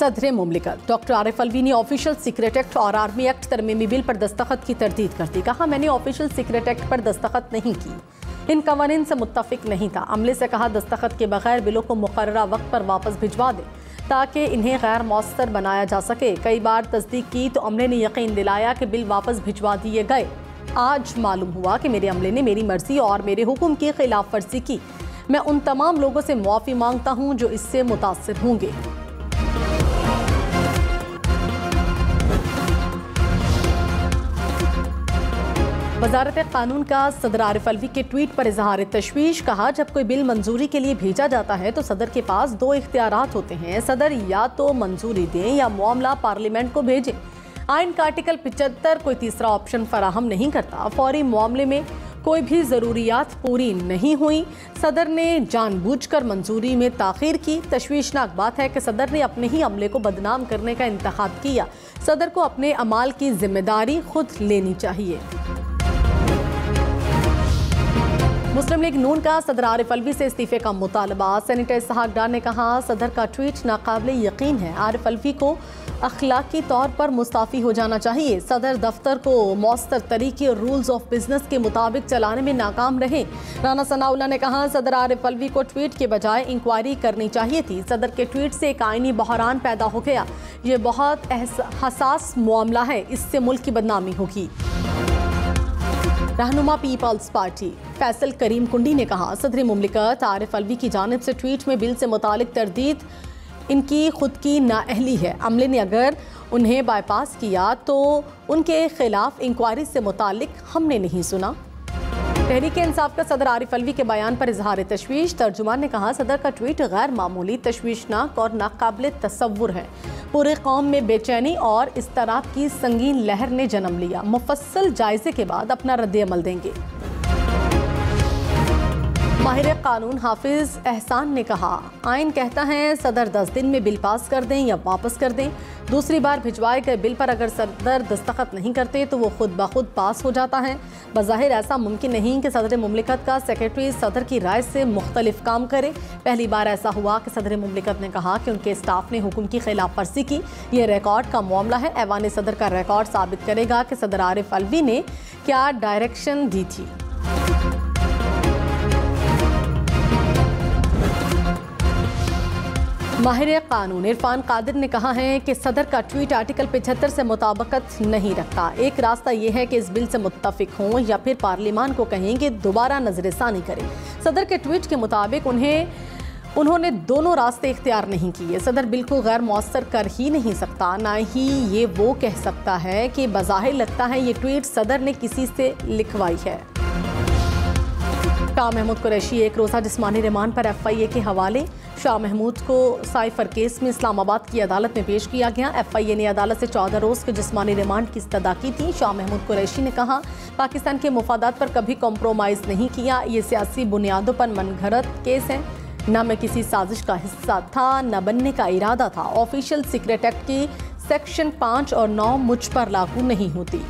सदर मुमलिकत डॉक्टर आरिफ अलवी ने official secret act और आर्मी एक्ट तरमीमी बिल पर दस्तखत की तरदीद कर दी। कहा, मैंने ऑफिशियल सीक्रेट एक्ट पर दस्तखत नहीं की, इन कवानीन से मुत्तफिक नहीं था। अमले से कहा दस्तखत के बगैर बिलों को मुकर्ररा वक्त पर वापस भिजवा दें ताकि इन्हें गैर मौसर बनाया जा सके। कई बार तस्दीक की तो अमले ने यकीन दिलाया कि बिल वापस भिजवा दिए गए। आज मालूम हुआ कि मेरे अमले ने मेरी मर्जी और मेरे हुक्म की खिलाफ वर्जी की। मैं उन तमाम लोगों से मुआफ़ी मांगता हूँ जो इससे मुतासिर होंगे। वज़ारत कानून का सदर आरिफ अलवी के ट्वीट पर इजहार तशवीश। कहा, जब कोई बिल मंजूरी के लिए भेजा जाता है तो सदर के पास दो इख्तियारात होते हैं। सदर या तो मंजूरी दें या मामला पार्लियामेंट को भेजें। आइन का आर्टिकल 75 कोई तीसरा ऑप्शन फराहम नहीं करता। फौरी मामले में कोई भी ज़रूरियात पूरी नहीं हुई, सदर ने जानबूझकर मंजूरी में ताख़ीर की। तशवीशनाक बात है कि सदर ने अपने ही अमले को बदनाम करने का इंतखाब किया। सदर को अपने अमाल की जिम्मेदारी खुद लेनी चाहिए। मुस्लिम लीग नून का सदर आरिफ अलवी से इस्तीफे का मुतालबा। सेनेटर इसहाक डार ने कहा, सदर का ट्वीट नाकाबिल यकीन है। आरिफ अलवी को अखलाकी तौर पर मुस्ताफ़ी हो जाना चाहिए। सदर दफ्तर को मौसर तरीके और रूल्स ऑफ बिजनेस के मुताबिक चलाने में नाकाम रहे। राना सनाउल्लाह ने कहा, सदर आरिफ अलवी को ट्वीट के बजाय इंक्वायरी करनी चाहिए थी। सदर के ट्वीट से एक आइनी बहरान पैदा हो गया। ये बहुत हसास मामला है, इससे मुल्क की बदनामी होगी। रहनुमा पीपल्स पार्टी फैसल करीम कुंडी ने कहा, सदर मुमलिकत आरिफ अलवी की जानिब से ट्वीट में बिल से मुतालिक तरदीद इनकी खुद की नाअहली है। अमले ने अगर उन्हें बाईपास किया तो उनके खिलाफ इंक्वायरी से मुतालिक हमने नहीं सुना। तहरीक इंसाफ का सदर आरिफ अलवी के बयान पर इजहार तशवीश। तर्जुमान ने कहा, सदर का ट्वीट गैर मामूली, तशवीशनाक और नाकाबिल तसव्वुर है। पूरे कौम में बेचैनी और इस्तराब की संगीन लहर ने जन्म लिया। मुफस्सल जायजे के बाद अपना रद्द-ए-अमल देंगे। माहिर कानून हाफिज एहसान ने कहा, आइन कहता है सदर 10 दिन में बिल पास कर दें या वापस कर दें। दूसरी बार भिजवाए गए बिल पर अगर सदर दस्तखत नहीं करते तो वो खुद ब खुद पास हो जाता है। बज़ाहिर ऐसा मुमकिन नहीं कि सदर मुमलिकत का सेक्रेटरी सदर की राय से मुख्तलिफ काम करे। पहली बार ऐसा हुआ कि सदर मुमलिकत ने कहा कि उनके स्टाफ ने हुक्म की खिलाफ वर्जी की। ये रिकॉर्ड का मामला है। ऐवान सदर का रिकॉर्ड साबित करेगा कि सदर आरिफ अलवी ने क्या डायरेक्शन दी थी। माहिर कानून इरफान कादिर ने कहा है कि सदर का ट्वीट आर्टिकल 75 से मुताबिकत नहीं रखता। एक रास्ता यह है कि इस बिल से मुत्तफिक हों या फिर पार्लियामान को कहें कि दोबारा नजरसानी करें। सदर के ट्वीट के मुताबिक उन्होंने दोनों रास्ते इख्तियार नहीं किए। सदर बिल को गैर मौसर कर ही नहीं सकता, ना ही ये वो कह सकता है कि बज़ाहिर लगता है ये ट्वीट सदर ने किसी से लिखवाई है। शाह महमूद कुरैशी एक रोज़ा जिस्मानी रिमांड पर FIA के हवाले। शाह महमूद को साइफर केस में इस्लामाबाद की अदालत में पेश किया गया। FIA ने अदालत से 14 रोज़ के जिस्मानी रिमांड की इस्तदा की थी। शाह महमूद कुरैशी ने कहा, पाकिस्तान के मुफादात पर कभी कॉम्प्रोमाइज़ नहीं किया। ये सियासी बुनियादों पर मनगढ़ंत केस है। न मैं किसी साजिश का हिस्सा था, न बनने का इरादा था। ऑफिशियल सीक्रेट एक्ट की सेक्शन 5 और 9 मुझ पर लागू नहीं होती।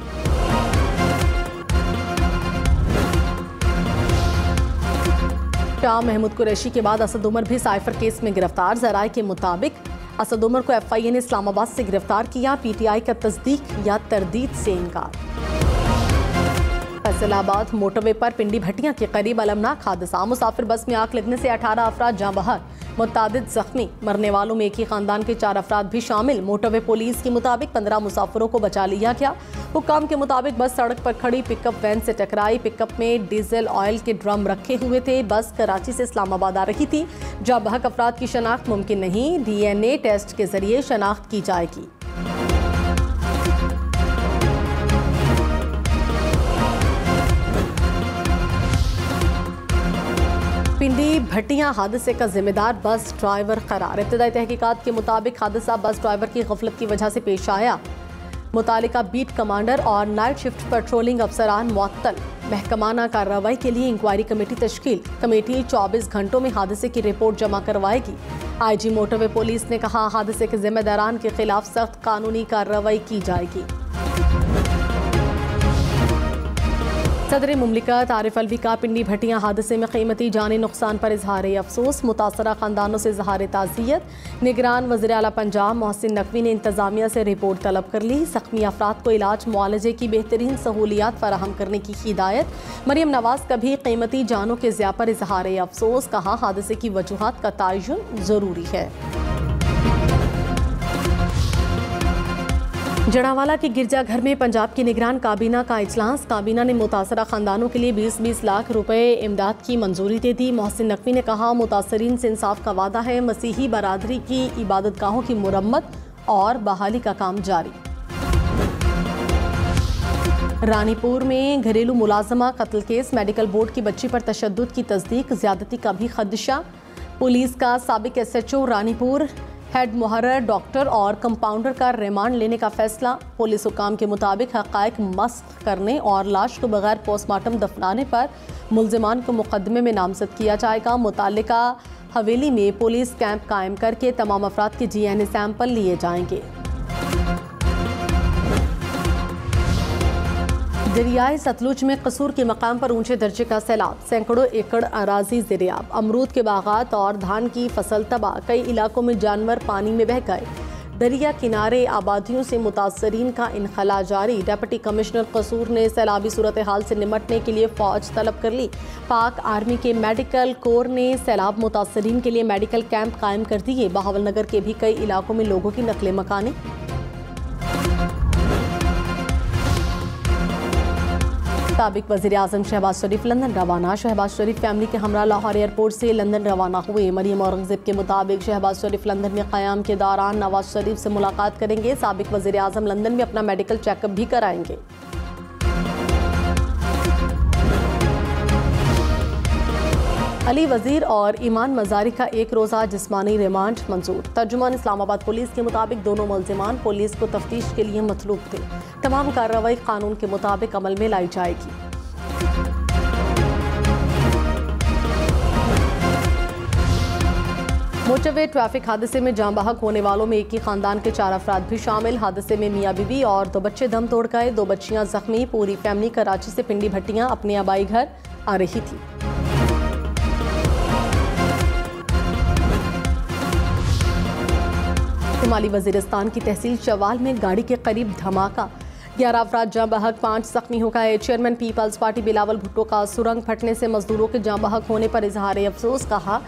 शाह महमूद कुरैशी के बाद असद उमर भी साइफर केस में गिरफ्तार। जराये के मुताबिक असद उमर को FIA ने इस्लामाबाद से गिरफ्तार किया। PTI का तस्दीक या तरदीद से इनकार। फैसलाबाद मोटरवे पर पिंडी भट्टियां के करीब अलमनाक हादसा। मुसाफिर बस में आग लगने से 18 अफराद जाँ बहक, मुतादिद जख्मी। मरने वालों में एक ही खानदान के 4 अफराद भी शामिल। मोटरवे पुलिस के मुताबिक 15 मुसाफिरों को बचा लिया गया। हुक्काम के मुताबिक बस सड़क पर खड़ी पिकअप वैन से टकराई। पिकअप में डीजल ऑयल के ड्रम रखे हुए थे। बस कराची से इस्लामाबाद आ रही थी। जाँ बहक अफराद की शनाख्त मुमकिन नहीं। DNA टेस्ट के जरिए शनाख्त की जाएगी। पिंडी भट्टियां हादसे का जिम्मेदार बस ड्राइवर करार। इब्तदाई तहकीकात के मुताबिक हादसा बस ड्राइवर की गफलत की वजह से पेश आया। मुतालिका बीट कमांडर और नाइट शिफ्ट पेट्रोलिंग अफसरान मुअत्तल। महकमाना कार्रवाई के लिए इंक्वायरी कमेटी तश्कील। कमेटी 24 घंटों में हादसे की रिपोर्ट जमा करवाएगी। IG मोटरवे पुलिस ने कहा, हादसे के जिम्मेदारान के खिलाफ सख्त कानूनी कार्रवाई की जाएगी। सदर मुमलिकत आरिफ अलवी का पिंडी भटियां हादसे में कीमती जानी नुकसान पर इजहार अफसोस। मुतासरा खानदानों से इजहार ताज़ियत। निगरान वज़ीर आला पंजाब मोहसिन नकवी ने इंतज़ामिया से रिपोर्ट तलब कर ली। ज़ख्मी अफराद को इलाज मुआलजे की बेहतरीन सहूलियात फराहम करने की हिदायत। मरियम नवाज का भी कीमती जानों के ज़िया पर इजहार अफसोस। कहा हादसे की वजूहात का तयन ज़रूरी है। जड़ावाला के गिरजाघर में पंजाब की निगरान काबीना का इजलास। काबीना ने मुतासरा खानदानों के लिए 20-20 लाख रुपए इमदाद की मंजूरी दे दी। मोहसिन नकवी ने कहा मुतासरीन से इंसाफ का वादा है। मसीही बरादरी की इबादतगाहों की मुरम्मत और बहाली का काम जारी। रानीपुर में घरेलू मुलाजमा कत्ल केस। मेडिकल बोर्ड की बच्ची पर तशद्दुद की तस्दीक। ज्यादती का भी खदशा। पुलिस का साबिक SHO रानीपुर हेड मुहर्रर डॉक्टर और कंपाउंडर का रिमांड लेने का फैसला। पुलिस हुकाम के मुताबिक हक़ाइक़ मस्ख़ करने और लाश को बगैर पोस्टमार्टम दफनाने पर मुल्ज़िमान को मुकदमे में नामज़द किया जाएगा। मुताल्लिका हवेली में पुलिस कैंप कायम करके तमाम अफराद के DNA सैंपल लिए जाएंगे। दरियाए सतलुज में कसूर के मकाम पर ऊंचे दर्जे का सैलाब। सैकड़ों एकड़ अराजी ज़ेरियाब। अमरूद के बागात और धान की फसल तबाह। कई इलाकों में जानवर पानी में बह गए। दरिया किनारे आबादियों से मुतासरीन का इनखला जारी। डिप्टी कमिश्नर कसूर ने सैलाबी सूरत हाल से निमटने के लिए फ़ौज तलब कर ली। पाक आर्मी के मेडिकल कोर ने सैलाब मुतासरीन के लिए मेडिकल कैंप कायम कर दिए। बहावलनगर के भी कई इलाकों में लोगों की नकले मकानी। साबिक वज़ीर आज़म शहबाज शरीफ लंदन रवाना। शहबाज शरीफ फैमिली के हमरा लाहौर एयरपोर्ट से लंदन रवाना हुए। मरियम औरंगज़ेब के मुताबिक शहबाज शरीफ लंदन में क़याम के दौरान नवाज शरीफ से मुलाकात करेंगे। साबिक वज़ीर आज़म लंदन में अपना मेडिकल चेकअप भी कराएंगे। अली वज़ीर और ईमान मज़ारी का एक रोज़ा जिस्मानी रिमांड मंजूर। तर्जुमान इस्लामाबाद पुलिस के मुताबिक दोनों मुल्ज़िमान पुलिस को तफ्तीश के लिए मतलूब थे। तमाम कार्रवाई कानून के मुताबिक अमल में लाई जाएगी। मोटरवे ट्रैफिक हादसे में जान बहक होने वालों में एक ही खानदान के 4 अफराद भी शामिल। हादसे में मियाँ बीवी और 2 बच्चे दम तोड़ गए। 2 बच्चियां जख्मी। पूरी फैमिली कराची से पिंडी भट्टियां अपने आबाई घर आ रही थी। शुमाली वजीरिस्तान की तहसील चवाल में गाड़ी के करीब धमाका। 11 अफराद जाँ बहक, 5 जख्मी हो गए। Chairman People's Party Bilawal Bhutto का सुरंग फटने से मजदूरों के जाँ बहक होने पर इजहार अफसोस। कहा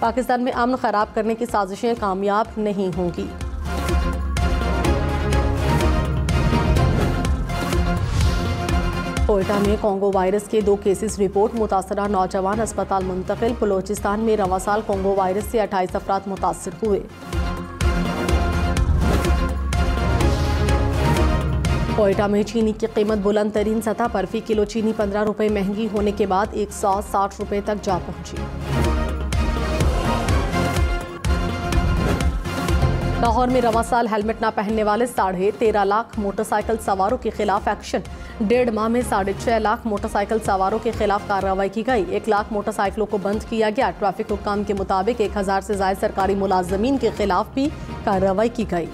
पाकिस्तान में अमन खराब करने की साजिशें कामयाब नहीं होंगी। कोयटा में कोंगो वायरस के 2 केसेस रिपोर्ट। मुतासरा नौजवान अस्पताल मुंतकिल। बलोचिस्तान में रवा साल कोंगो वायरस से 28 अफराद मुतासर हुए। कोयटा में चीनी की कीमत बुलंद तरीन सतह पर। फी किलो चीनी 15 रुपये महंगी होने के बाद 160 रुपये तक जा पहुंची। लाहौर में रवा साल हेलमेट न पहनने वाले 13.5 लाख मोटरसाइकिल सवारों के खिलाफ एक्शन। 1.5 माह में 6.5 लाख मोटरसाइकिल सवारों के खिलाफ कार्रवाई की गई। 1 लाख मोटरसाइकिलों को बंद किया गया। ट्रैफिक हुक्काम के मुताबिक 1000 से ज्यादा सरकारी मुलाजमीन के खिलाफ भी कार्रवाई की गई।